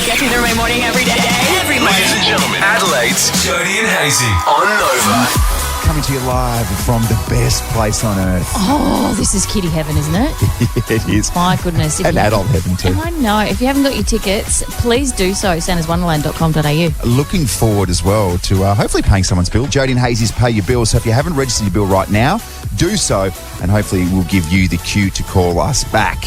Get through the morning every day. Every morning. Ladies and gentlemen, Adelaide's Jody and Hayesy on Nova. Coming to you live from the best place on earth. Oh, this is kiddie heaven, isn't it? It is. My goodness. And adult heaven too. I know. If you haven't got your tickets, please do so. santaswonderland.com.au. Looking forward as well to hopefully paying someone's bill. Jody and Hazy's Pay Your Bill. So if you haven't registered your bill right now, do so, and hopefully we'll give you the cue to call us back.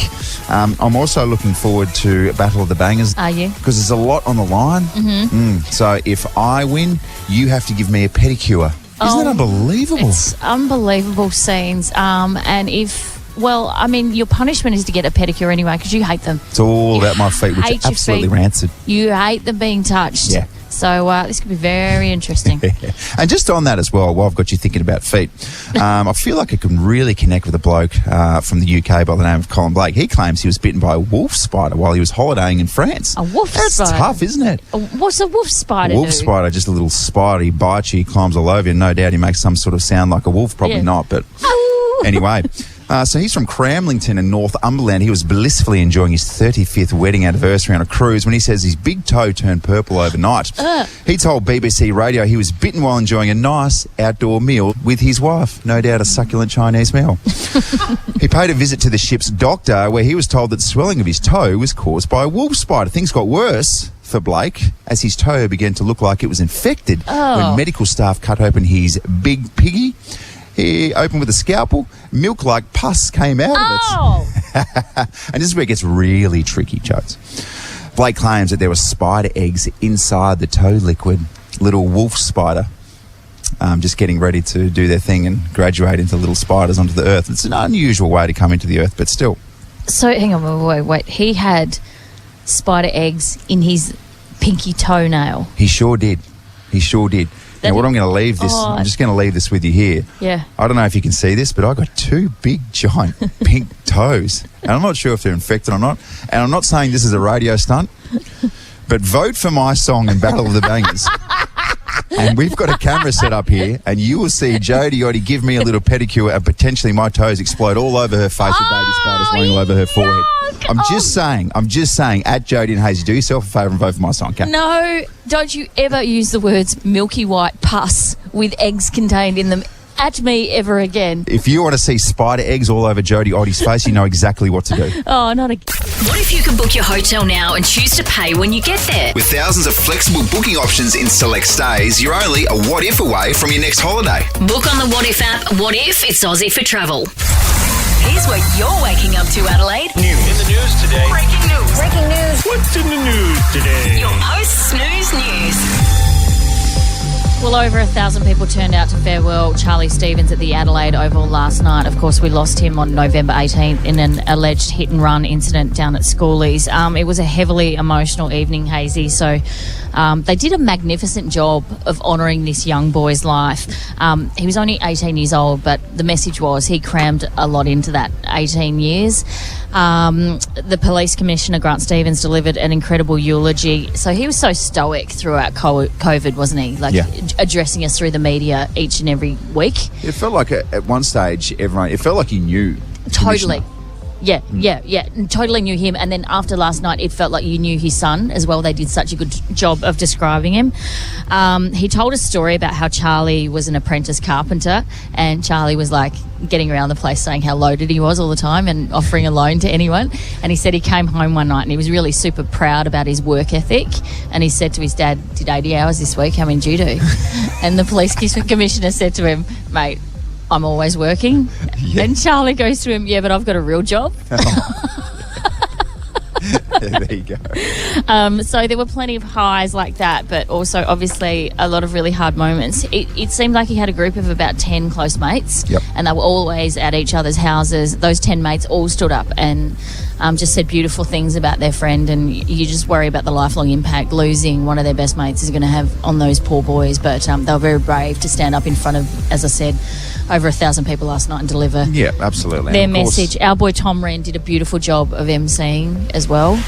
I'm also looking forward to Battle of the Bangers. Are you? Because there's a lot on the line. Mm-hmm. So if I win, you have to give me a pedicure. Isn't that unbelievable? It's unbelievable scenes. And your punishment is to get a pedicure anyway because you hate them. It's all about my feet, which are absolutely rancid. You hate them being touched. Yeah. So this could be very interesting. And just on that as well, while I've got you thinking about feet, I feel like I can really connect with a bloke from the UK by the name of Colin Blake. He claims he was bitten by a wolf spider while he was holidaying in France. A wolf spider? That's tough, isn't it? What's a wolf spider Wolf spider, just a little spider. He bites you, he climbs all over you. No doubt he makes some sort of sound like a wolf. Probably not, but anyway. So he's from Cramlington in Northumberland. He was blissfully enjoying his 35th wedding anniversary on a cruise when he says his big toe turned purple overnight. He told BBC Radio he was bitten while enjoying a nice outdoor meal with his wife. No doubt a succulent Chinese meal. He paid a visit to the ship's doctor where he was told that swelling of his toe was caused by a wolf spider. Things got worse for Blake as his toe began to look like it was infected when medical staff cut open his big piggy. He opened with a scalpel. Milk-like pus came out of it. And this is where it gets really tricky, Jodes. Blake claims that there were spider eggs inside the toe liquid. Little wolf spider just getting ready to do their thing and graduate into little spiders onto the earth. It's an unusual way to come into the earth, but still. So, hang on, wait. He had spider eggs in his pinky toenail. He sure did. Now, what I'm going to leave this, I'm just going to leave this with you here. Yeah. I don't know if you can see this, but I got two big, giant pink toes. And I'm not sure if they're infected or not. And I'm not saying this is a radio stunt, but vote for my song in Battle of the Bangers. And we've got a camera set up here, and you will see Jody already give me a little pedicure, and potentially my toes explode all over her face with baby spiders running all over her forehead. I'm just saying, at Jody and Hazy, do yourself a favour and vote for my song, okay? No, don't you ever use the words milky white pus with eggs contained in them at me ever again. If you want to see spider eggs all over Jody Oddie's face, you know exactly what to do. Oh, not again. What if you could book your hotel now and choose to pay when you get there? With thousands of flexible booking options in select stays, you're only a what if away from your next holiday. Book on the What If app. What if it's Aussie for travel? Here's what you're waking up to, Adelaide. News. In the news today. Breaking news. What's in the news today? Your post-snooze news. Well, over 1,000 people turned out to farewell Charlie Stevens at the Adelaide Oval last night. Of course, we lost him on November 18th in an alleged hit-and-run incident down at Schoolies. It was a heavily emotional evening, Hazy, so they did a magnificent job of honouring this young boy's life. He was only 18 years old, but the message was he crammed a lot into that 18 years. The police commissioner, Grant Stevens, delivered an incredible eulogy. So he was so stoic throughout COVID, wasn't he? Addressing us through the media each and every week. It felt like at one stage, it felt like you knew. Totally. Yeah, totally knew him. And then after last night, it felt like you knew his son as well. They did such a good job of describing him. He told a story about how Charlie was an apprentice carpenter, and Charlie was like getting around the place saying how loaded he was all the time and offering a loan to anyone. And he said he came home one night and he was really super proud about his work ethic. And he said to his dad, "Did 80 hours this week? How many did you do?" And the police commissioner said to him, "Mate, I'm always working." Yeah. And Charlie goes to him, "Yeah, but I've got a real job." There you go. So there were plenty of highs like that, but also obviously a lot of really hard moments. It seemed like he had a group of about 10 close mates, and they were always at each other's houses. Those 10 mates all stood up and just said beautiful things about their friend, and you just worry about the lifelong impact losing one of their best mates is going to have on those poor boys. But they were very brave to stand up in front of, as I said, over 1,000 people last night and deliver absolutely their message. Our boy Tom Wren did a beautiful job of emceeing as well.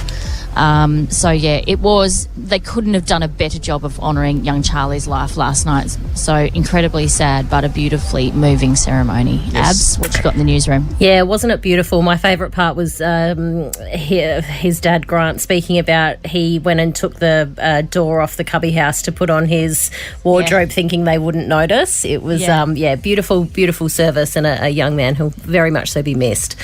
So, yeah, it was... They couldn't have done a better job of honouring young Charlie's life last night. So incredibly sad, but a beautifully moving ceremony. Yes. Abs, what you got in the newsroom? Yeah, wasn't it beautiful? My favourite part was his dad, Grant, speaking about he went and took the door off the cubby house to put on his wardrobe thinking they wouldn't notice. It was, beautiful, beautiful service, and a young man who'll very much so be missed.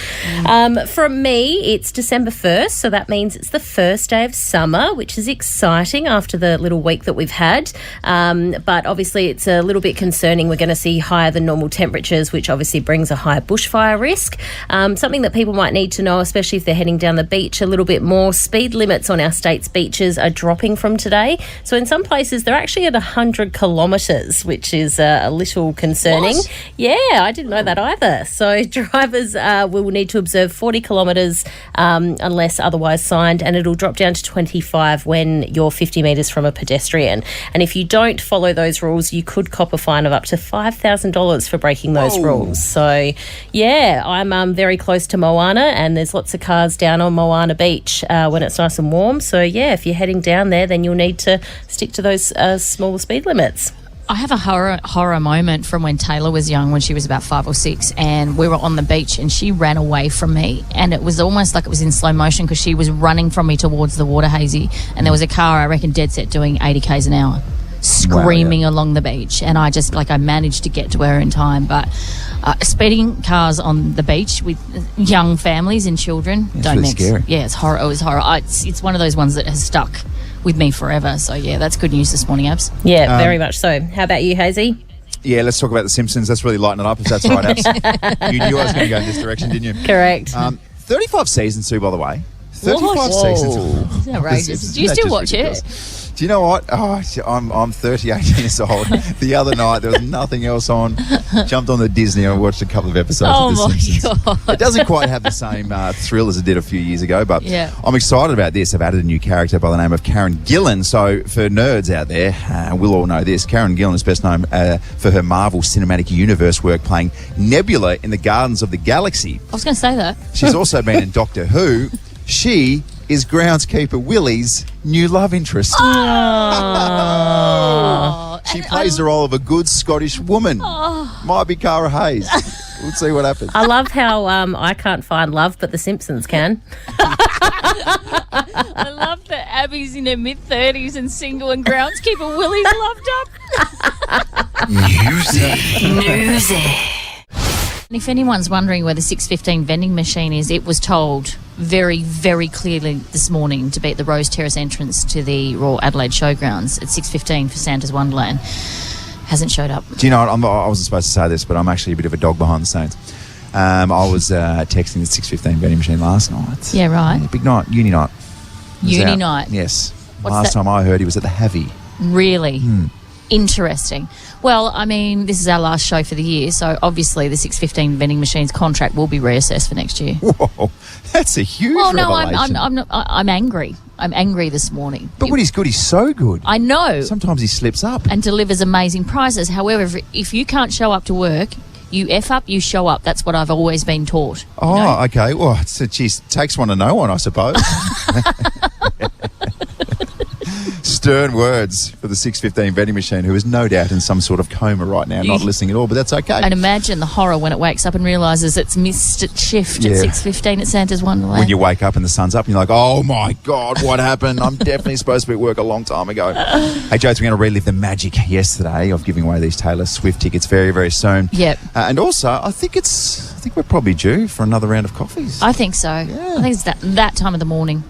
From me, it's December 1st, so that means it's the first day of summer, which is exciting after the little week that we've had. But obviously it's a little bit concerning. We're going to see higher than normal temperatures, which obviously brings a higher bushfire risk. Something that people might need to know, especially if they're heading down the beach a little bit more, speed limits on our state's beaches are dropping from today. So in some places they're actually at 100 kilometres, which is a little concerning. What? Yeah, I didn't know that either. So drivers will need to observe 40 kilometres unless otherwise signed, and it'll drop down to 25 when you're 50 metres from a pedestrian. And if you don't follow those rules, you could cop a fine of up to $5,000 for breaking those rules. So, yeah, I'm very close to Moana, and there's lots of cars down on Moana Beach when it's nice and warm. So, yeah, if you're heading down there, then you'll need to stick to those smaller speed limits. I have a horror moment from when Taylor was young, when she was about 5 or 6, and we were on the beach and she ran away from me, and it was almost like it was in slow motion because she was running from me towards the water, Hayesy, and there was a car, I reckon, dead set doing 80 k's an hour, screaming along the beach, and I managed to get to her in time. But speeding cars on the beach with young families and children, don't really mix. Scary. Yeah, it's horror. It was horror. It's one of those ones that has stuck with me forever. So, yeah, that's good news this morning, Abs. Yeah, very much so. How about you, Hayesy? Yeah, let's talk about The Simpsons. Let's really lighten it up, if that's right, Abs. You knew I was going to go in this direction, didn't you? Correct. 35 seasons, too, by the way. 35 Whoa. seasons. It's outrageous. Do you still watch it? Do you know what? Oh, I'm 38 years old. The other night, there was nothing else on. Jumped on the Disney and watched a couple of episodes of The Simpsons. God. It doesn't quite have the same thrill as it did a few years ago, but Yeah. I'm excited about this. I've added a new character by the name of Karen Gillan. So for nerds out there, we'll all know this. Karen Gillan is best known for her Marvel Cinematic Universe work playing Nebula in the Gardens of the Galaxy. I was going to say that. She's also been in Doctor Who. She is groundskeeper Willie's new love interest. She plays the role of a good Scottish woman. Might be Cara Hayes. We'll see what happens. I love how I can't find love, but The Simpsons can. I love that Abby's in her mid-30s and single, and groundskeeper Willie's loved up. Newsy. And if anyone's wondering where the 6:15 vending machine is, it was told very, very clearly this morning to be at the Rose Terrace entrance to the Royal Adelaide Showgrounds at 6:15 for Santa's Wonderland. Hasn't showed up. Do you know what? I wasn't supposed to say this, but I'm actually a bit of a dog behind the scenes. I was texting the 6:15 vending machine last night. Yeah, right. Big night, uni night. Was Uni out. night. Yes. What's Last that? time I heard he was at the Abbey. Really? Interesting. Well, I mean, this is our last show for the year, so obviously the 6:15 vending machine's contract will be reassessed for next year. Whoa, that's a huge revelation. I'm angry. I'm angry this morning. But when he's good, he's so good. I know. Sometimes he slips up. And delivers amazing prices. However, if you can't show up to work, you F up, you show up. That's what I've always been taught. Oh, you know? okay. Well, geez, takes one to know one, I suppose. Stern words for the 6:15 vending machine, who is no doubt in some sort of coma right now, not listening at all, but that's okay. And imagine the horror when it wakes up and realises it's missed its shift at 6:15 at Santa's Wonderland. When you wake up and the sun's up and you're like, oh my God, what happened? I'm definitely supposed to be at work a long time ago. Hey, Jodes, we're going to relive the magic yesterday of giving away these Taylor Swift tickets very, very soon. Yep. And also, I think we're probably due for another round of coffees. I think so. Yeah. I think it's that time of the morning.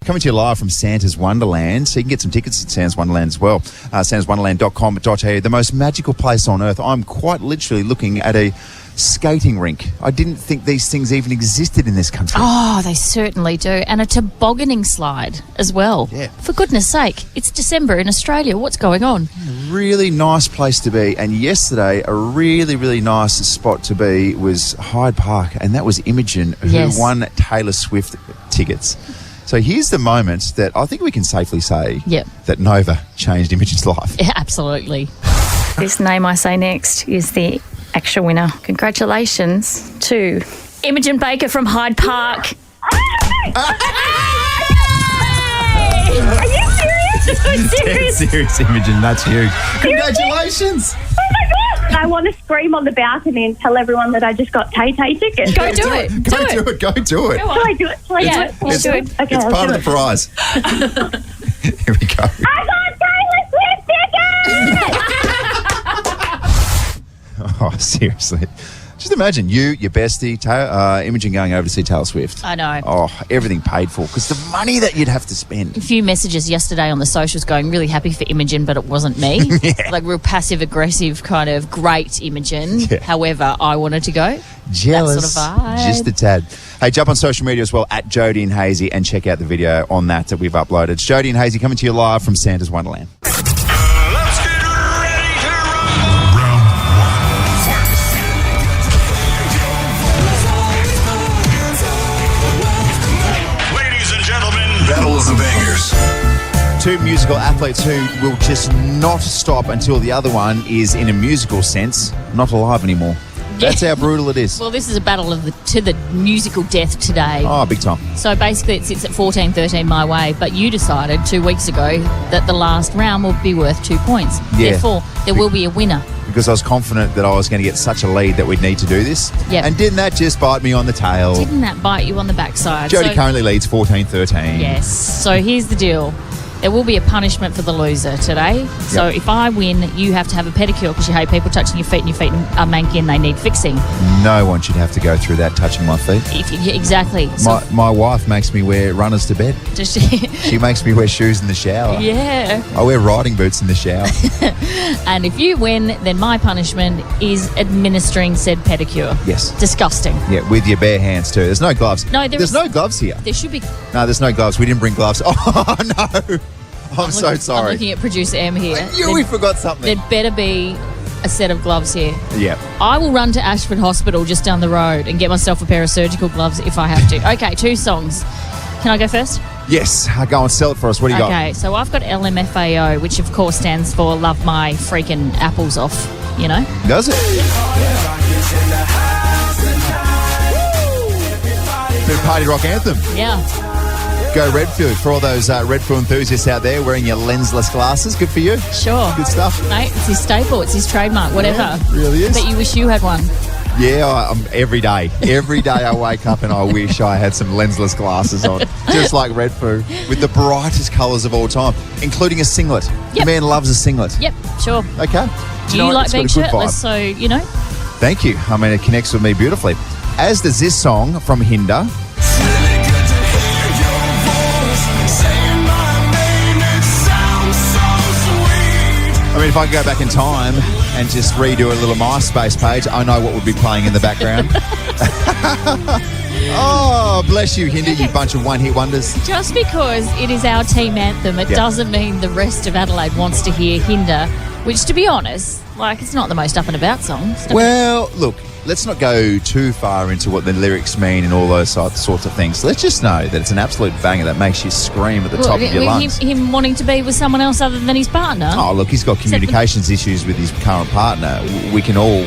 Coming to you live from Santa's Wonderland. So you can get some tickets at Santa's Wonderland as well. santaswonderland.com.au, the most magical place on earth. I'm quite literally looking at a skating rink. I didn't think these things even existed in this country. Oh, they certainly do. And a tobogganing slide as well. Yeah. For goodness sake, it's December in Australia. What's going on? Really nice place to be. And yesterday, a really, really nice spot to be was Hyde Park. And that was Imogen, who won Taylor Swift tickets. So here's the moment that I think we can safely say that Nova changed Imogen's life. Yeah, absolutely. This name I say next is the actual winner. Congratulations to Imogen Baker from Hyde Park. Dead serious, Imogen. That's huge. Congratulations. I want to scream on the balcony and tell everyone that I just got Tay-Tay tickets. Go do it. Go do it. Shall I do it? Shall I do it? It's, Okay, it's I'll part do of the prize. Here we go. I got Taylor Swift tickets! Oh, seriously. Just imagine you, your bestie, Imogen going over to see Taylor Swift. I know. Oh, everything paid for. Because the money that you'd have to spend. A few messages yesterday on the socials going, really happy for Imogen, but it wasn't me. Like real passive-aggressive kind of great Imogen. Yeah. However, I wanted to go. Jealous. That sort of vibe. Just a tad. Hey, jump on social media as well at Jodie and Hayesy and check out the video on that we've uploaded. It's Jodie and Hayesy coming to you live from Santa's Wonderland. Let's get ready to rumble. Round one. Ladies and gentlemen, Battle of the Bangers. Two musical athletes who will just not stop until the other one is, in a musical sense, not alive anymore. That's how brutal it is. Well, this is a battle of to the musical death today. Oh, big time. So basically it sits at 14-13 my way, but you decided 2 weeks ago that the last round will be worth 2 points. Yeah. Therefore, there will be a winner. Because I was confident that I was going to get such a lead that we'd need to do this. Yep. And didn't that just bite me on the tail? Didn't that bite you on the backside? Jodie currently leads 14-13. Yes. So here's the deal. There will be a punishment for the loser today. So if I win, you have to have a pedicure because you hate people touching your feet and your feet are manky and they need fixing. No one should have to go through that touching my feet. Exactly. So My wife makes me wear runners to bed. does she? She makes me wear shoes in the shower. Yeah. I wear riding boots in the shower. And if you win, then my punishment is administering said pedicure. Yes. Disgusting. Yeah, with your bare hands too. There's no gloves. No, there's no gloves here. There should be. No, there's no gloves. We didn't bring gloves. Oh, no. I'm so sorry. I'm looking at producer M here. I knew we forgot something. There'd better be a set of gloves here. Yeah. I will run to Ashford Hospital just down the road and get myself a pair of surgical gloves if I have to. Okay, 2 songs. Can I go first? Yes. Go and sell it for us. What do you got? Okay, so I've got LMFAO, which of course stands for Love My Freaking Apples Off, you know? Does it? Bit of party rock anthem. Yeah. Go Redfield. For all those Redfield enthusiasts out there wearing your lensless glasses, good for you. Sure. Good stuff. Mate, it's his staple, it's his trademark, whatever. Yeah, it really is. But you wish you had one. Yeah, every day. Every day I wake up and I wish I had some lensless glasses on. Just like Redfield, with the brightest colours of all time, including a singlet. Yep. The man loves a singlet. Yep, sure. Okay. Do you what? like It's being got a good shirtless? vibe. So, you know. Thank you. I mean, it connects with me beautifully. As does this song from Hinder. I mean, if I could go back in time and just redo a little MySpace page, I know what would be playing in the background. Oh, bless you, Hinder, you bunch of one-hit wonders. Just because it is our team anthem, it doesn't mean the rest of Adelaide wants to hear Hinder, which, to be honest, like, it's not the most up-and-about song. Well, look, let's not go too far into what the lyrics mean and all those sorts of things. Let's just know that it's an absolute banger that makes you scream at the top of your lungs. Him wanting to be with someone else other than his partner? Oh, look, he's got communications issues with his current partner. We can all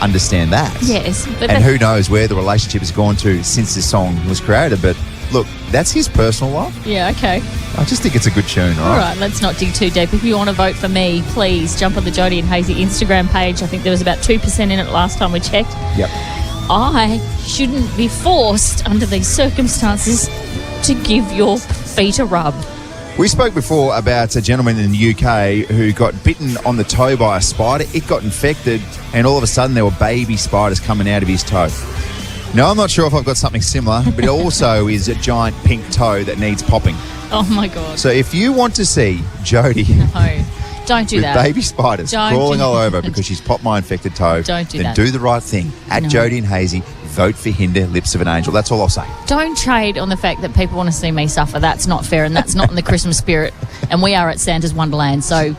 understand that. Yes. But And who knows where the relationship has gone to since this song was created. But look, that's his personal life. Yeah, okay. I just think it's a good tune, all All right? right, let's not dig too deep. If you want to vote for me, please jump on the Jodie and Hayesy Instagram page. I think there was about 2% in it last time we checked. Yep. I shouldn't be forced under these circumstances to give your feet a rub. We spoke before about a gentleman in the UK who got bitten on the toe by a spider. It got infected, and all of a sudden there were baby spiders coming out of his toe. Now, I'm not sure if I've got something similar, but it also is a giant pink toe that needs popping. Oh, my God. So if you want to see Jodie No, don't do with that. baby spiders Don't crawling do all that. over because she's popped my infected toe, Don't do then that. do the right thing. At No. Jodie and Hayesy, vote for Hinder, Lips of an Angel. That's all I'll say. Don't trade on the fact that people want to see me suffer. That's not fair, and that's not in the Christmas spirit. And we are at Santa's Wonderland, so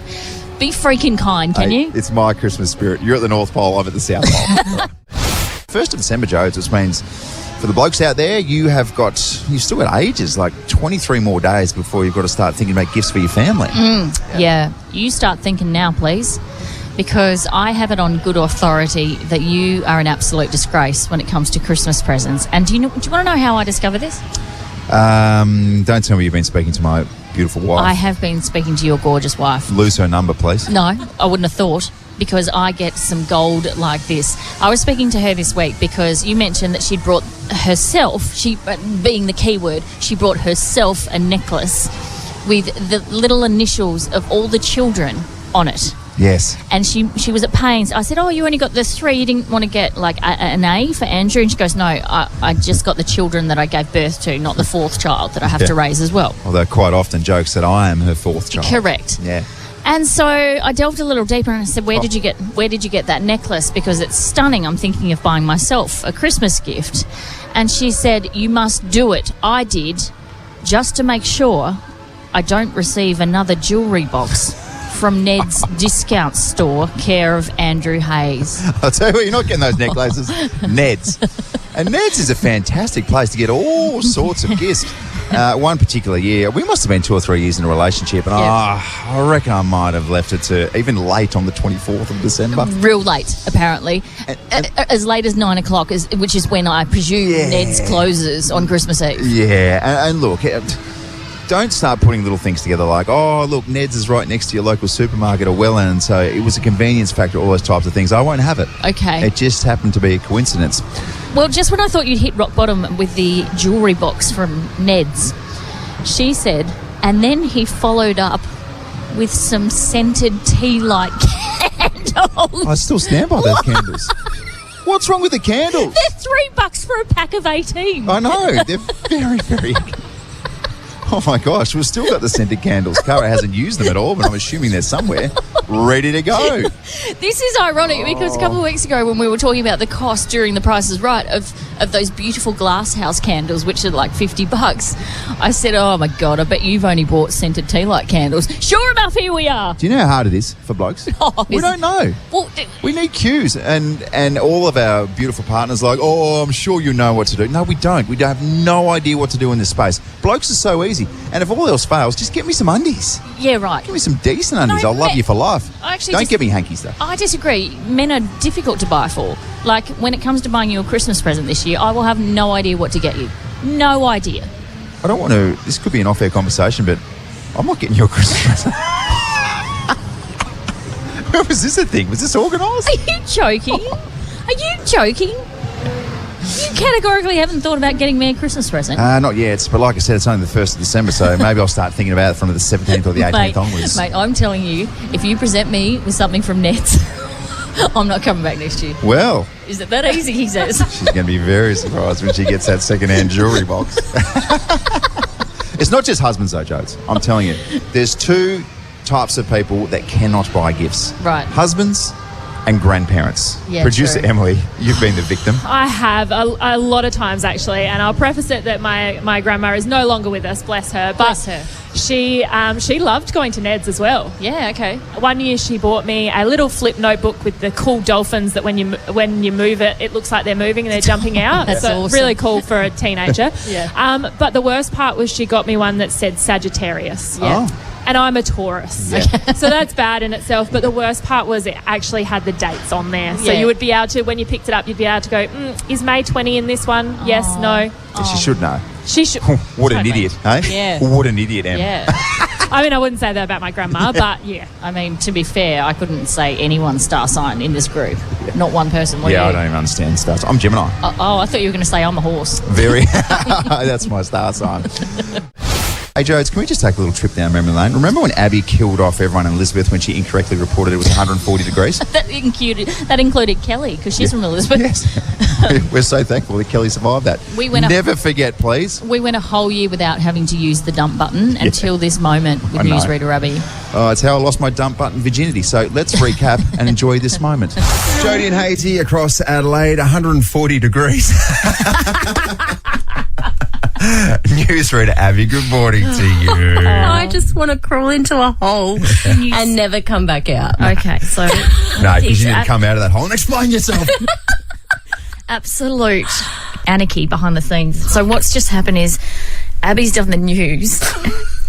be freaking kind, can Hey, you? It's my Christmas spirit. You're at the North Pole, I'm at the South Pole. 1st of December, Jodes, which means for the blokes out there, you've still got ages, like 23 more days before you've got to start thinking about gifts for your family. Yeah. You start thinking now, please, because I have it on good authority that you are an absolute disgrace when it comes to Christmas presents. And do you want to know how I discovered this? Don't tell me you've been speaking to my beautiful wife. I have been speaking to your gorgeous wife. Lose her number, please. No, I wouldn't have thought, because I get some gold like this. I was speaking to her this week because you mentioned that she'd brought herself, being the key word, she brought herself a necklace with the little initials of all the children on it. Yes. And she was at pains. I said, oh, you only got the 3. You didn't want to get like an A for Andrew? And she goes, no, I just got the children that I gave birth to, not the 4th child that I have to raise as well. Although quite often jokes that I am her 4th child. Correct. Yeah. And so I delved a little deeper and I said, where did you get that necklace? Because it's stunning. I'm thinking of buying myself a Christmas gift. And she said, you must do it. I did, just to make sure I don't receive another jewellery box from Ned's discount store, care of Andrew Hayes. I'll tell you what, you're not getting those necklaces. Ned's. And Ned's is a fantastic place to get all sorts of gifts. One particular year, we must have been 2 or 3 years in a relationship, and I reckon I might have left it to even late on the 24th of December. Real late, apparently. As late as 9 o'clock, which is when I presume Ned's closes on Christmas Eve. Yeah, and look, don't start putting little things together like, oh, look, Ned's is right next to your local supermarket or Welland, so it was a convenience factor, all those types of things. I won't have it. Okay. It just happened to be a coincidence. Well, just when I thought you'd hit rock bottom with the jewellery box from Ned's, she said, and then he followed up with some scented tea light candles. I still stand by those candles. What's wrong with the candles? They're $3 for a pack of 18. I know. They're very, very... Oh, my gosh. We've still got the scented candles. Cara hasn't used them at all, but I'm assuming they're somewhere ready to go. This is ironic because a couple of weeks ago when we were talking about the cost during The Price is Right of those beautiful glass house candles, which are like $50, I said, oh, my God, I bet you've only bought scented tea light candles. Sure enough, here we are. Do you know how hard it is for blokes? We don't know. Well, we need cues, and all of our beautiful partners are like, oh, I'm sure you know what to do. No, we don't. We have no idea what to do in this space. Blokes are so easy. And if all else fails, just get me some undies. Yeah, right. Give me some decent undies. No, I'll love you for life. Don't get me hankies, though. I disagree. Men are difficult to buy for. Like, when it comes to buying you a Christmas present this year, I will have no idea what to get you. No idea. I don't want to... This could be an off-air conversation, but I'm not getting you a Christmas present. Was this a thing? Was this organised? Are you joking? Are you joking? You categorically haven't thought about getting me a Christmas present? Not yet, but like I said, it's only the 1st of December, so maybe I'll start thinking about it from the 17th or the 18th onwards. Mate, I'm telling you, if you present me with something from Ned's, I'm not coming back next year. Well... Is it that easy, he says? She's going to be very surprised when she gets that second-hand jewellery box. It's not just husbands, though, Jodes. I'm telling you. There's 2 types of people that cannot buy gifts. Right. Husbands and grandparents. Yeah, Producer true. Emily, you've been the victim. I have a lot of times, actually, and I'll preface it that my grandma is no longer with us, bless her. But Bless her. She loved going to Ned's as well. Yeah, okay. One year she bought me a little flip notebook with the cool dolphins that when you move it, it looks like they're moving and they're jumping out. That's so awesome. Really cool for a teenager. Yeah. But the worst part was she got me one that said Sagittarius. Yeah. Oh. And I'm a Taurus. Yeah. So that's bad in itself. But the worst part was it actually had the dates on there. So Yeah. you would be able to, when you picked it up, you'd be able to go, is May 20 in this one? Yes, no. She should know. She should. What an Totally. idiot, eh? Yeah. What an idiot, Em. Yeah. I mean, I wouldn't say that about my grandma, but yeah. I mean, to be fair, I couldn't say anyone's star sign in this group. Not one person. What Yeah, are I you? don't even understand stars. I'm Gemini. Oh, I thought you were going to say I'm a horse. Very. That's my star sign. Hey, Jodes, can we just take a little trip down memory lane? Remember when Abbey killed off everyone in Elizabeth when she incorrectly reported it was 140 degrees? That included Kelly, because she's from Elizabeth. Yes. We're so thankful that Kelly survived that. Never forget, please. We went a whole year without having to use the dump button until this moment with I know. newsreader Abbey. Oh, it's how I lost my dump button virginity. So let's recap and enjoy this moment. Jodie and Hayesy across Adelaide, 140 degrees. Newsreader Abbey, good morning to you. I just want to crawl into a hole and never come back out. Okay, so No, because you didn't come out of that hole and explain yourself. absolute anarchy behind the scenes. So what's just happened is Abby's done the news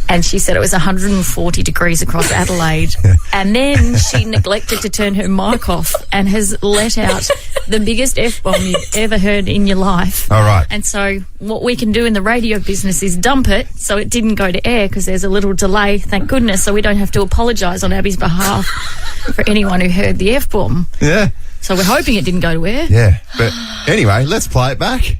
and she said it was 140 degrees across Adelaide, and then she neglected to turn her mic off and has let out the biggest F-bomb you've ever heard in your life. All right. And so what we can do in the radio business is dump it so it didn't go to air because there's a little delay, thank goodness, so we don't have to apologise on Abby's behalf for anyone who heard the F-bomb. Yeah. So we're hoping it didn't go to air. Yeah. But anyway, let's play it back.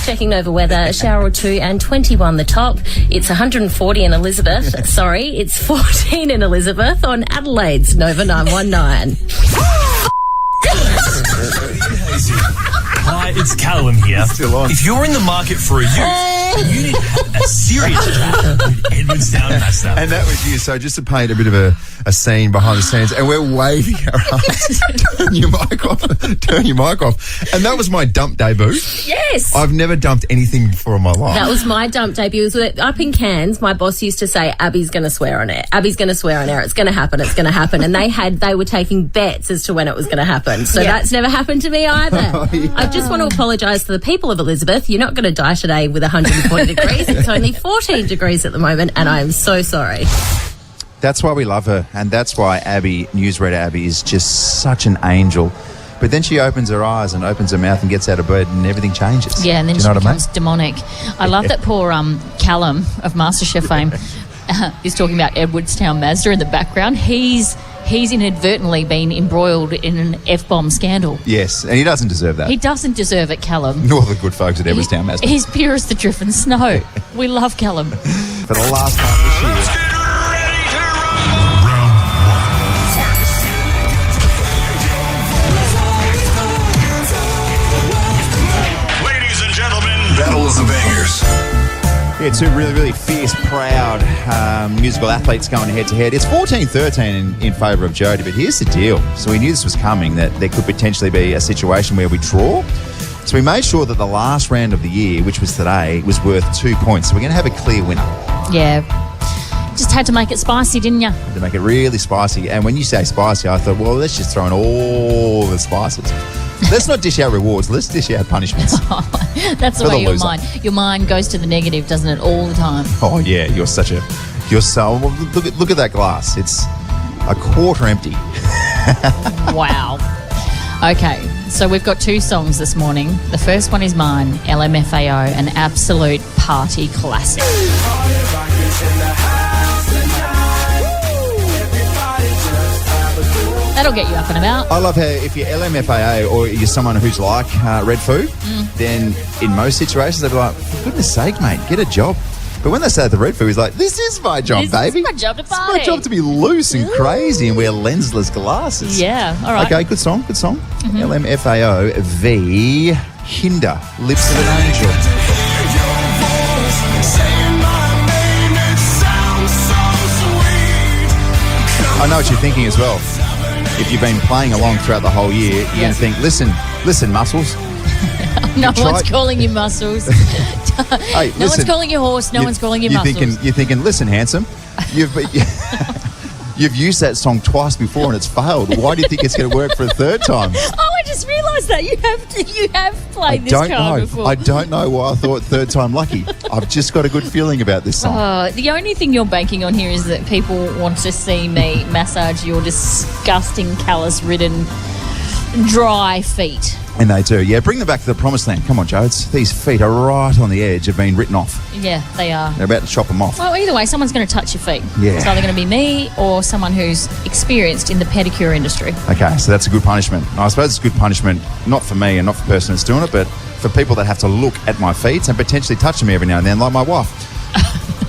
Checking over weather, a shower or two and 21 the top. It's 140 in Elizabeth. Sorry, it's 14 in Elizabeth on Adelaide's Nova 919. Hi, it's Callum here. Still on. If you're in the market for a ute, you need to have a serious chat with Edwardstown Master. And that was you. So just to paint a bit of a scene behind the scenes, and we're waving our arms. Turn your mic off. Turn your mic off. And that was my dump debut. Yes. I've never dumped anything before in my life. That was my dump debut. It was up in Cairns. My boss used to say, Abby's going to swear on air. Abby's going to swear on air. It's going to happen. It's going to happen. And they were taking bets as to when it was going to happen. So that's never happened to me either. I just want to apologise to the people of Elizabeth. You're not going to die today with 140 degrees. It's only 14 degrees at the moment, and I am so sorry. That's why we love her, and that's why Abbey, newsreader Abbey, is just such an angel. But then she opens her eyes and opens her mouth and gets out of bed, and everything changes. Yeah, and then Do you she know what I mean? becomes demonic. I love that poor Callum of MasterChef fame is talking about Edwardstown Mazda in the background. He's inadvertently been embroiled in an F-bomb scandal. Yes, and he doesn't deserve that. He doesn't deserve it, Callum. Nor the good folks at Edwardstown Mazda. He's pure as the driven snow. We love Callum. For the last time this year. Let's get ready to rumble. Round one. Fight. Ladies and gentlemen, Battle of the Bangers. Yeah, two really, really fierce, proud musical athletes going head-to-head. It's 14-13 in favour of Jodie, but here's the deal. So we knew this was coming, that there could potentially be a situation where we draw. So we made sure that the last round of the year, which was today, was worth 2 points. So we're going to have a clear winner. Yeah. Just had to make it spicy, didn't you? To make it really spicy. And when you say spicy, I thought, well, let's just throw in all the spices. Let's not dish out rewards. Let's dish out punishments. That's the For way the your mind goes to the negative, doesn't it, all the time? Oh, yeah, you're so... Well, look at that glass. It's a quarter empty. Wow. Okay, so we've got two songs this morning. The first one is mine, LMFAO, an absolute party classic. That'll get you up and about. I love how if you're LMFAO or you're someone who's like Red Food, then in most situations they'd be like, for goodness sake, mate, get a job. But when they say the Red Food, he's like, this is my job, baby. This is my job to It's party. my job to be loose and crazy and wear lensless glasses. Yeah, all right. Okay, good song. LMFAO v. Hinder, Lips of an Angel. I know what you're thinking as well. If you've been playing along throughout the whole year, you're going to think, listen, muscles. No one's calling you muscles. Hey, No one's calling you horse. No one's calling you muscles. You're thinking, listen, handsome, you've used that song twice before and it's failed. Why do you think it's going to work for a third time? Oh, I just realised that you have played this card before. I don't know why I thought third time lucky. I've just got a good feeling about this song. The only thing you're banking on here is that people want to see me massage your disgusting, callus-ridden, dry feet. And they do. Yeah, bring them back to the promised land. Come on, Jodes. These feet are right on the edge of being written off. Yeah, they are. They're about to chop them off. Well, either way, someone's going to touch your feet. Yeah. It's either going to be me or someone who's experienced in the pedicure industry. Okay, so that's a good punishment. I suppose it's a good punishment, not for me and not for the person that's doing it, but for people that have to look at my feet and potentially touch them every now and then, like my wife.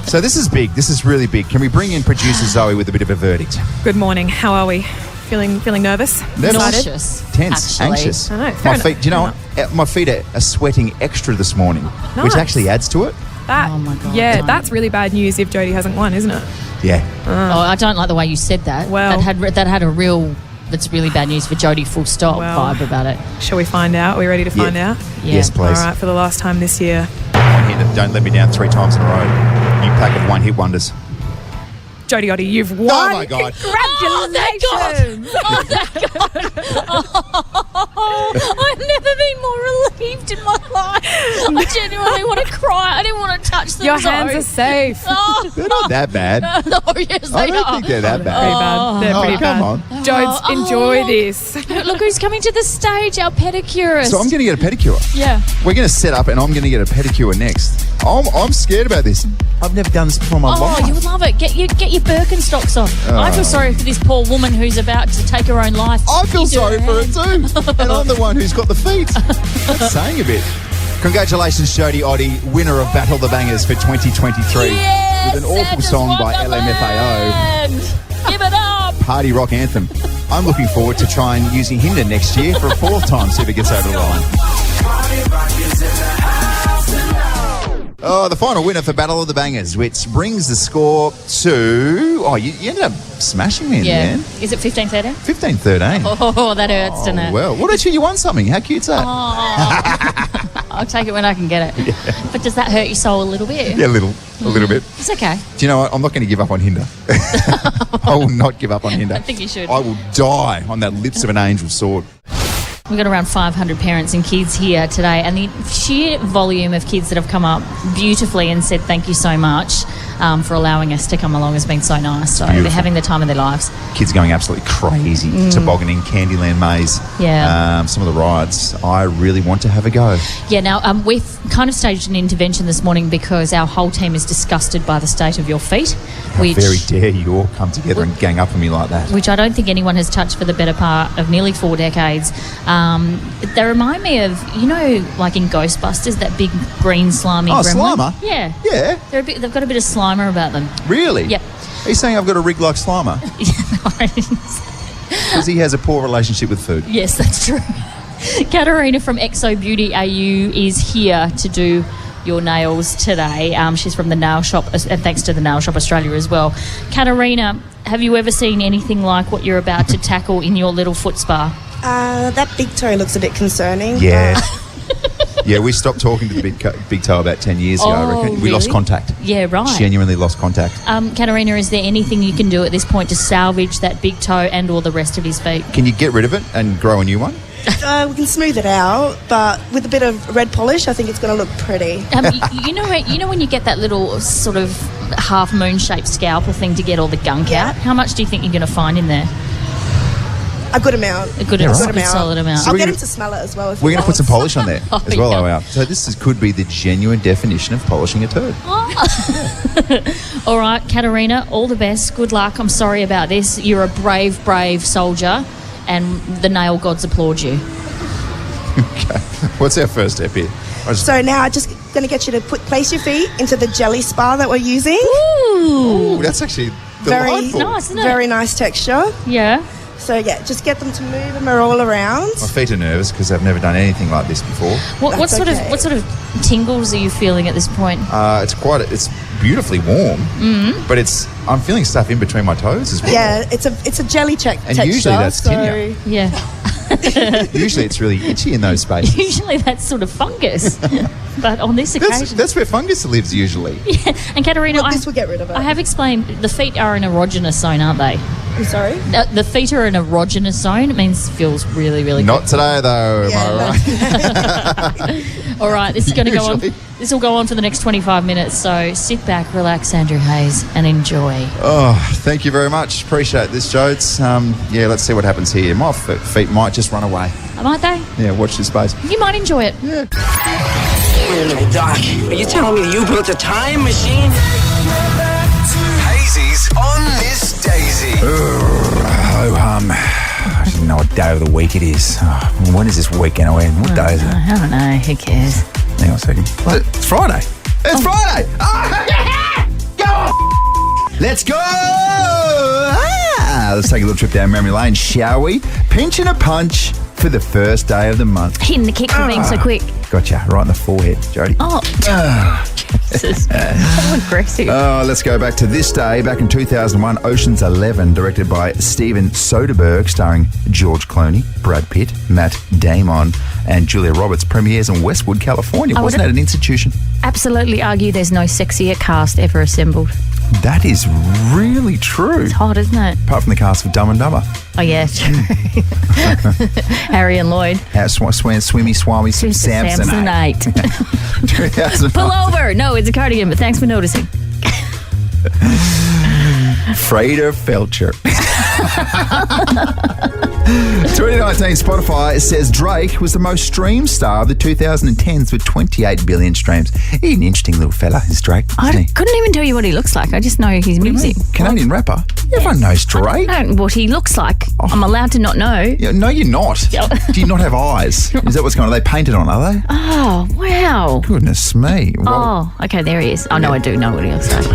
So this is big. This is really big. Can we bring in producer Zoe with a bit of a verdict? Good morning. How are we? Feeling nervous? Nauseous. Tense. Actually. Anxious. I know, My fair feet, do you know what? My feet are sweating extra this morning, which Nice. actually adds to it. That, Oh my God, yeah, don't. that's really bad news if Jodie hasn't won, isn't it? Yeah. Oh, I don't like the way you said that. Well- that had a real... That's really bad news for Jodie, full stop Well- vibe about it. Shall we find out? Are we ready to find out? Yeah. Yes, please. All right, for the last time this year. Don't let me down 3 times in a row. You pack of one-hit wonders. Jodie Oddie, you've won. Oh, my God. Congratulations. Oh, thank God. Oh, I've never been more relieved. peeved in my life. I genuinely want to cry. I didn't want to touch them. Your hands are safe. Oh, They're not that bad. no, yes, I they don't are. think they're that Pretty bad. bad. They're pretty come bad. on. Jodes, enjoy this. Look who's coming to the stage, our pedicurist. So I'm going to get a pedicure. Yeah. We're going to set up and I'm going to get a pedicure next. I'm scared about this. I've never done this before in my life. Oh, you would love it. Get your Birkenstocks on. I feel sorry for this poor woman who's about to take her own life. I feel sorry for it too. And I'm the one who's got the feet. That's saying a bit. Congratulations, Jodie Oddie, winner of Battle of the Bangers for 2023. Yes, with an awful Santa's song by Wonderland. LMFAO. Give it up. Party rock anthem. I'm looking forward to trying using Hinder next year for a fourth time, see if it gets over the line. Oh, the final winner for Battle of the Bangers, which brings the score to... Oh, you ended up smashing me in the end. Is it 15-13? 15-13. Oh, that hurts, doesn't it? Well, what actually, you won something. How cute's that? Oh, I'll take it when I can get it. Yeah. But does that hurt your soul a little bit? Yeah, a little bit. It's okay. Do you know what? I'm not going to give up on Hinder. I will not give up on Hinder. I think you should. I will die on that lips of an angel's sword. We've got around 500 parents and kids here today, and the sheer volume of kids that have come up beautifully and said thank you so much for allowing us to come along has been so nice. So they're having the time of their lives. Kids going absolutely crazy. Tobogganing, Candyland Maze. Yeah. Some of the rides. I really want to have a go. Yeah, now we've kind of staged an intervention this morning because our whole team is disgusted by the state of your feet. How very dare you all come together and gang up on me like that. Which I don't think anyone has touched for the better part of nearly 4 decades. They remind me of, you know, like in Ghostbusters, that big green slimy gremlin. Slimer? Yeah. Yeah. They've got a bit of Slimer about them. Really? Yep. Are you saying I've got a rig like Slimer? Because he has a poor relationship with food. Yes, that's true. Katarina from Exo Beauty AU is here to do your nails today. She's from the nail shop, and thanks to the Nail Shop Australia as well. Katarina, have you ever seen anything like what you're about to tackle in your little foot spa? That big toe looks a bit concerning. Yeah. Yeah, we stopped talking to the big toe about 10 years ago, I reckon. We lost contact. Yeah, right. Genuinely lost contact. Katarina, is there anything you can do at this point to salvage that big toe and all the rest of his feet? Can you get rid of it and grow a new one? We can smooth it out, but with a bit of red polish, I think it's going to look pretty. You know when you get that little sort of half moon-shaped scalpel thing to get all the gunk out? How much do you think you're going to find in there? A good amount. A good solid amount. So I'll get him to smell it as well. We're going to put some polish on there as well. Yeah. So this could be the genuine definition of polishing a turd. All right, Katarina, all the best. Good luck. I'm sorry about this. You're a brave, brave soldier, and the nail gods applaud you. Okay. What's our first step here? So now I'm just going to get you to place your feet into the jelly spa that we're using. Ooh, that's actually very delightful. Nice, isn't it? Very nice texture. Yeah. So yeah, just get them to move them all around. My feet are nervous because I've never done anything like this before. What sort of tingles are you feeling at this point? It's beautifully warm, but I'm feeling stuff in between my toes as well. Yeah, it's a jelly texture. And usually that's tinea. Yeah. Usually it's really itchy in those spaces. Usually that's sort of fungus. But on this occasion... That's where fungus lives usually. Yeah. And Katarina, this will get rid of it. I have explained the feet are an erogenous zone, aren't they? I'm sorry? The feet are an erogenous zone. It means it feels really, really Not good. today though, am I right? All right, this is going to go on. This will go on for the next 25 minutes. So sit back, relax, Andrew Hayes, and enjoy. Oh, thank you very much. Appreciate this, Jodes. Yeah, let's see what happens here. My feet might just run away. Might they? Yeah, watch this space. You might enjoy it. Yeah. Wait a minute, Doc. Are you telling me you built a time machine? Hazy's on Miss Daisy. I don't know what day of the week it is. When is this weekend end? What day is it? I don't know. Who cares? Hang on a second. It's Friday. It's Friday. Go on. Let's go. Let's take a little trip down memory lane, shall we? Pinch and a punch for the first day of the month. Hitting the kick for being so quick. Gotcha. Right in the forehead, Jodie. Oh. Jesus. So aggressive. Let's go back to this day, back in 2001, Ocean's 11, directed by Steven Soderbergh, starring George Clooney, Brad Pitt, Matt Damon, and Julia Roberts, premieres in Westwood, California. Wasn't that an institution? Absolutely argue there's no sexier cast ever assembled. That is really true. It's hot, isn't it? Apart from the cast of Dumb and Dumber. Oh, yeah, true. Harry and Lloyd. Swimmy, Samsonite. 2000. Pull over. No, it's a cardigan, but thanks for noticing. Frater Felcher. 2019 Spotify says Drake was the most streamed star of the 2010s with 28 billion streams. He's an interesting little fella, is Drake. I couldn't even tell you what he looks like. I just know his music. Canadian rapper. Everyone knows Drake. I don't know what he looks like. I'm allowed to not know. Yeah, no, you're not. Do you not have eyes? Is that what's going on? Are they painted on, are they? Oh, wow. Goodness me. Oh, okay, there he is. Oh, no, I do know what he looks like.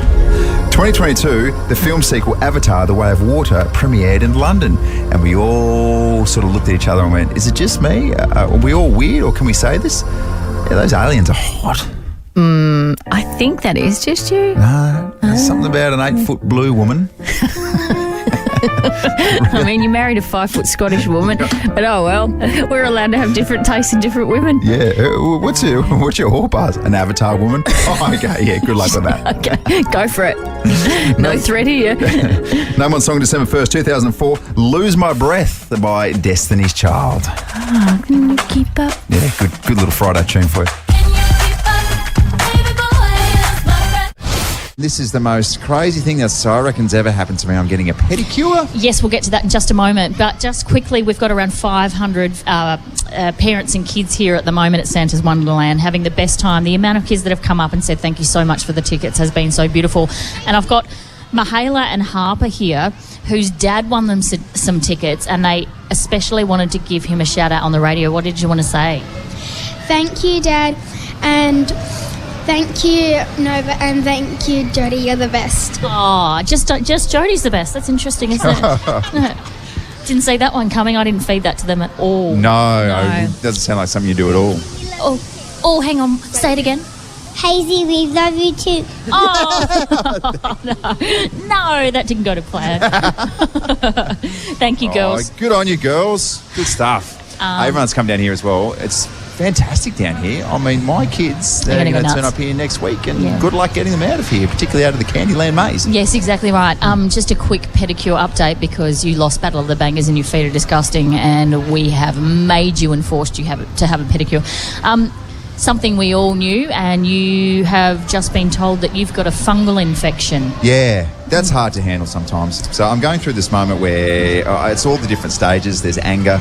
2022, the film sequel Avatar, The Way of Water, premiered in London. And we all sort of looked at each other and went, is it just me? Are we all weird, or can we say this? Yeah, those aliens are hot. I think that is just you. No, there's something about an 8-foot blue woman. I mean, you married a 5-foot Scottish woman, but oh well, we're allowed to have different tastes in different women. Yeah, what's your whore pass? An Avatar woman? Oh, okay, yeah, good luck with that. Okay, go for it. No threat here. Number one song, December 1st, 2004, Lose My Breath by Destiny's Child. Oh, can you keep up? Yeah, good little Friday tune for you. This is the most crazy thing that I reckon's ever happened to me. I'm getting a pedicure. Yes, we'll get to that in just a moment. But just quickly, we've got around 500 parents and kids here at the moment at Santa's Wonderland having the best time. The amount of kids that have come up and said thank you so much for the tickets has been so beautiful. And I've got Michaela and Harper here, whose dad won them some tickets, and they especially wanted to give him a shout out on the radio. What did you want to say? Thank you, Dad, and thank you, Nova, and thank you, Jodie. You're the best. Oh, just Jodie's the best. That's interesting, isn't it? Didn't see that one coming. I didn't feed that to them at all. No. It doesn't sound like something you do at all. Oh, hang on. Say it again. Hayesy, we love you too. Oh, no, that didn't go to plan. Thank you, girls. Good on you, girls. Good stuff. Everyone's come down here as well. It's fantastic down here. I mean, my kids, they're going to turn up here next week, and good luck getting them out of here, particularly out of the Candyland maze. Yes, exactly right. Just a quick pedicure update, because you lost Battle of the Bangers and your feet are disgusting, and we have made you and forced you to have a pedicure. Something we all knew, and you have just been told that you've got a fungal infection. Yeah, that's hard to handle sometimes. So I'm going through this moment where it's all the different stages. There's anger,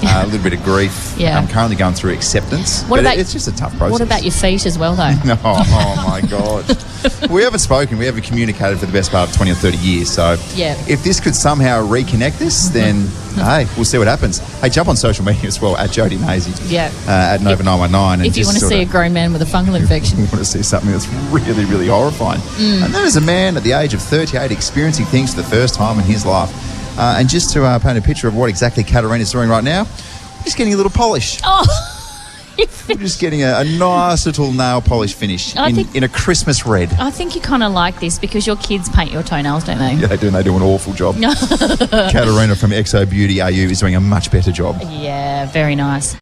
a little bit of grief. Yeah. I'm currently going through acceptance. It's just a tough process. What about your feet as well, though? No, oh my God. We haven't spoken. We haven't communicated for the best part of 20 or 30 years. So if this could somehow reconnect us, then hey, we'll see what happens. Hey, jump on social media as well, at Jodie and Hayesy. Yeah. At Nova 919. If you want to see a grown man with a fungal infection. You want to see something that's really, really horrifying. And there is a man at the age of 38 experiencing things for the first time in his life. And just to paint a picture of what exactly Katarina's doing right now, just getting a little polish. Oh, we're just getting a nice little nail polish finish in a Christmas red. I think you kind of like this because your kids paint your toenails, don't they? Yeah, they do, and they do an awful job. Katarina from Exo Beauty AU is doing a much better job. Yeah, very nice.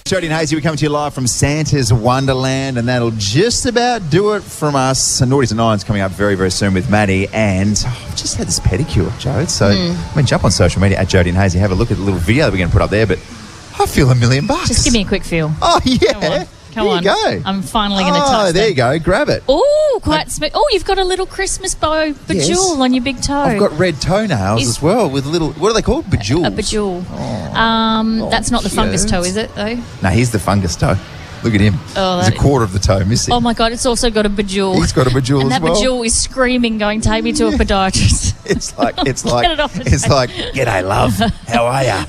Jodie and Hayesy, we're coming to you live from Santa's Wonderland, and that'll just about do it from us. Naughties and Nines coming up very, very soon with Maddie, and I've just had this pedicure, Jode. So, jump on social media at Jodie and Hayesy, have a look at the little video that we're going to put up there, but I feel $1 million. Just give me a quick feel. Oh, yeah. Come on. There you go. I'm finally going to touch Oh, there you go. Grab it. Oh, quite smooth. Oh, you've got a little Christmas bow bejewel on your big toe. I've got red toenails as well with little, what are they called? Bejewels. A bejewel. That's not the fungus toe, is it, though? No, he's the fungus toe. Look at him. There's a quarter of the toe missing. Oh, my God. It's also got a bejewel. He's got a bejewel and as well. And that bejewel is screaming, going, take me to a podiatrist. It's like, g'day, love. How are ya?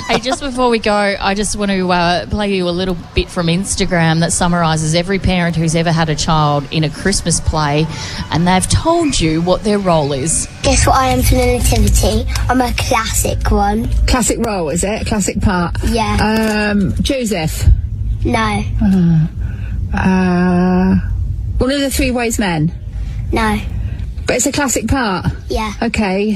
Hey, just before we go, I just want to play you a little bit from Instagram that summarises every parent who's ever had a child in a Christmas play, and they've told you what their role is. Guess what I am for the nativity? I'm a classic one. Classic role, is it? Classic part? Yeah. Joseph? No. One of the Three Wise Men? No. But it's a classic part? Yeah. Okay,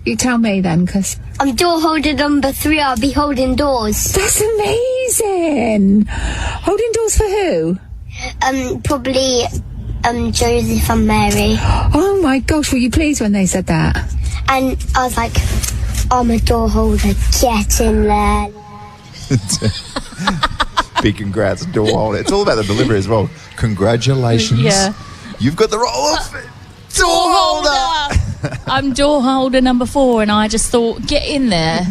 you tell me then, because... I'm door holder number 3, I'll be holding doors. That's amazing! Holding doors for who? Probably Joseph and Mary. Oh my gosh, were you pleased when they said that? And I was like, I'm a door holder, get in there. Big congrats, door holder. It's all about the delivery as well. Congratulations. Yeah. You've got the role of door holder. I'm door holder number 4, and I just thought, get in there.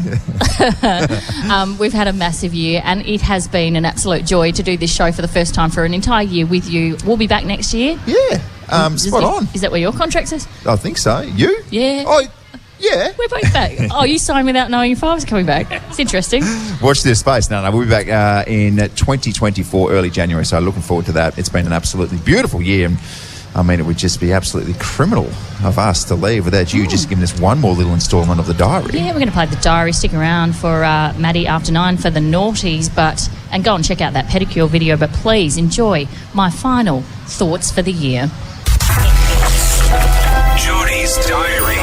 We've had a massive year, and it has been an absolute joy to do this show for the first time for an entire year with you. We'll be back next year. Yeah. Spot on. Is that where your contract says? I think so. You? Yeah. Oh, yeah. We're both back. Oh, you signed without knowing if I was coming back. It's interesting. Watch this space. No, we'll be back in 2024, early January, so looking forward to that. It's been an absolutely beautiful year. And I mean, it would just be absolutely criminal of us to leave without you just giving us one more little instalment of the diary. Yeah, we're going to play the diary. Stick around for Maddie after 9 for the naughties, and go and check out that pedicure video. But please enjoy my final thoughts for the year. Geordie's Diary.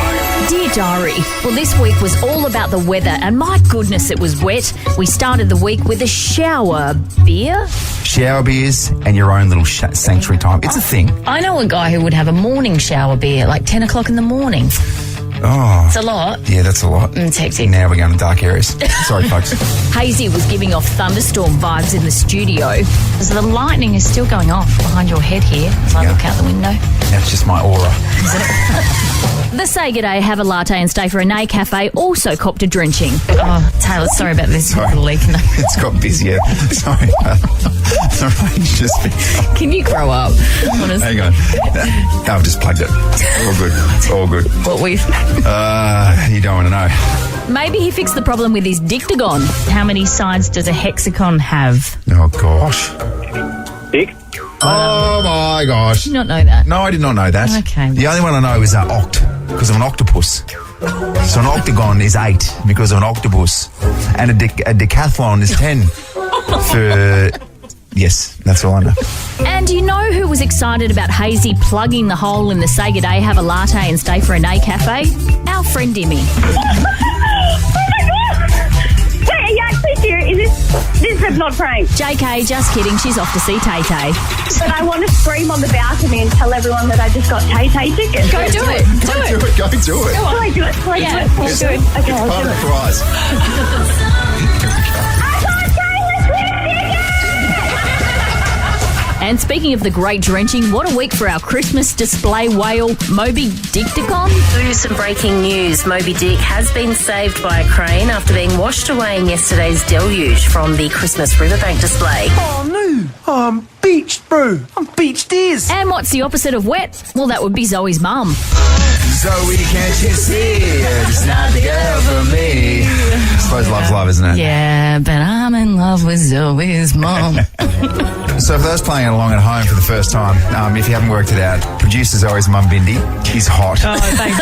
Dear Diary, well, this week was all about the weather, and my goodness, it was wet. We started the week with a shower beer. Shower beers and your own little sanctuary time. It's a thing. I know a guy who would have a morning shower beer, like 10 o'clock in the morning. Oh. It's a lot. Yeah, that's a lot. It's hectic. Now we're going to dark areas. Sorry, folks. Hayesy was giving off thunderstorm vibes in the studio. So the lightning is still going off behind your head here as I look out the window. That's just my aura. The Say G'day, have a latte and stay for a nay cafe also copped a drenching. Oh, Taylor, sorry about this. Sorry. Leak. It's got busier. Sorry. Can you grow up? Honestly. Hang on. No, I've just plugged it. All good. All good. What with? You don't want to know. Maybe he fixed the problem with his dictagon. How many sides does a hexagon have? Oh, gosh. Dick? Oh, my gosh. Did you not know that? No, I did not know that. Okay. The only one I know is oct, because of an octopus. So an octagon is 8 because of an octopus. And a decathlon is 10 for... Yes, that's all I know. And you know who was excited about Hayesy plugging the hole in the Say G'day, have a latte and stay for a nay cafe? Our friend Dimmy. Wait, are you actually serious? This is not prank. JK, just kidding. She's off to see Tay-Tay. But I want to scream on the balcony and tell everyone that I just got Tay-Tay tickets. Go do it. Go do it. Shall I do it? Shall I do it? It's Okay, part I'll of do the it. prize. And speaking of the great drenching, what a week for our Christmas display whale, Moby Dicticon. Through some breaking news, Moby Dick has been saved by a crane after being washed away in yesterday's deluge from the Christmas riverbank display. Oh no, I'm beached, bro. I'm beached ears. And what's the opposite of wet? Well, that would be Zoe's mum. Zoe, can't you see? It's not the girl for me. I suppose love's love, isn't it? Yeah, but I'm in love with Zoe's mum. So for those playing along at home for the first time, if you haven't worked it out, producer Zoe's mum Bindi is hot. Oh, thanks.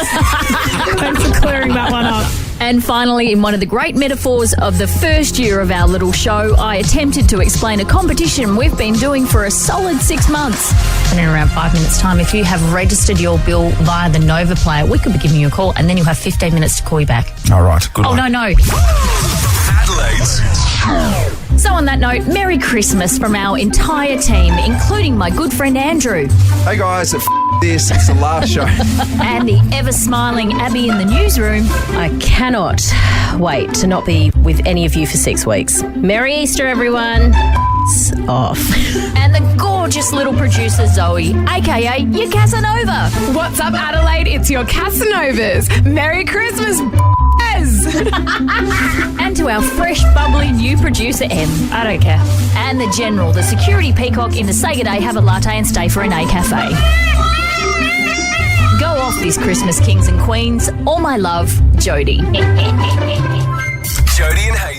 Thanks for clearing that one up. And finally, in one of the great metaphors of the first year of our little show, I attempted to explain a competition we've been doing for a solid 6 months. And in around 5 minutes' time, if you have registered your bill via the Nova player, we could be giving you a call, and then you'll have 15 minutes to call you back. All right, good luck. No. Adelaide's. So on that note, Merry Christmas from our entire team, including my good friend Andrew. Hey guys, this it's the last show. And the ever-smiling Abbey in the newsroom. I cannot wait to not be with any of you for 6 weeks. Merry Easter, everyone. It's off. And the gorgeous little producer Zoe, a.k.a. your Casanova. What's up, Adelaide? It's your Casanovas. Merry Christmas, And to our fresh, bubbly new producer M. I don't care. And the general, the security peacock in the Say G'day, have a latte and stay for an A cafe. Go off this Christmas, kings and queens. All my love, Jodie. Jodie and Hayesy.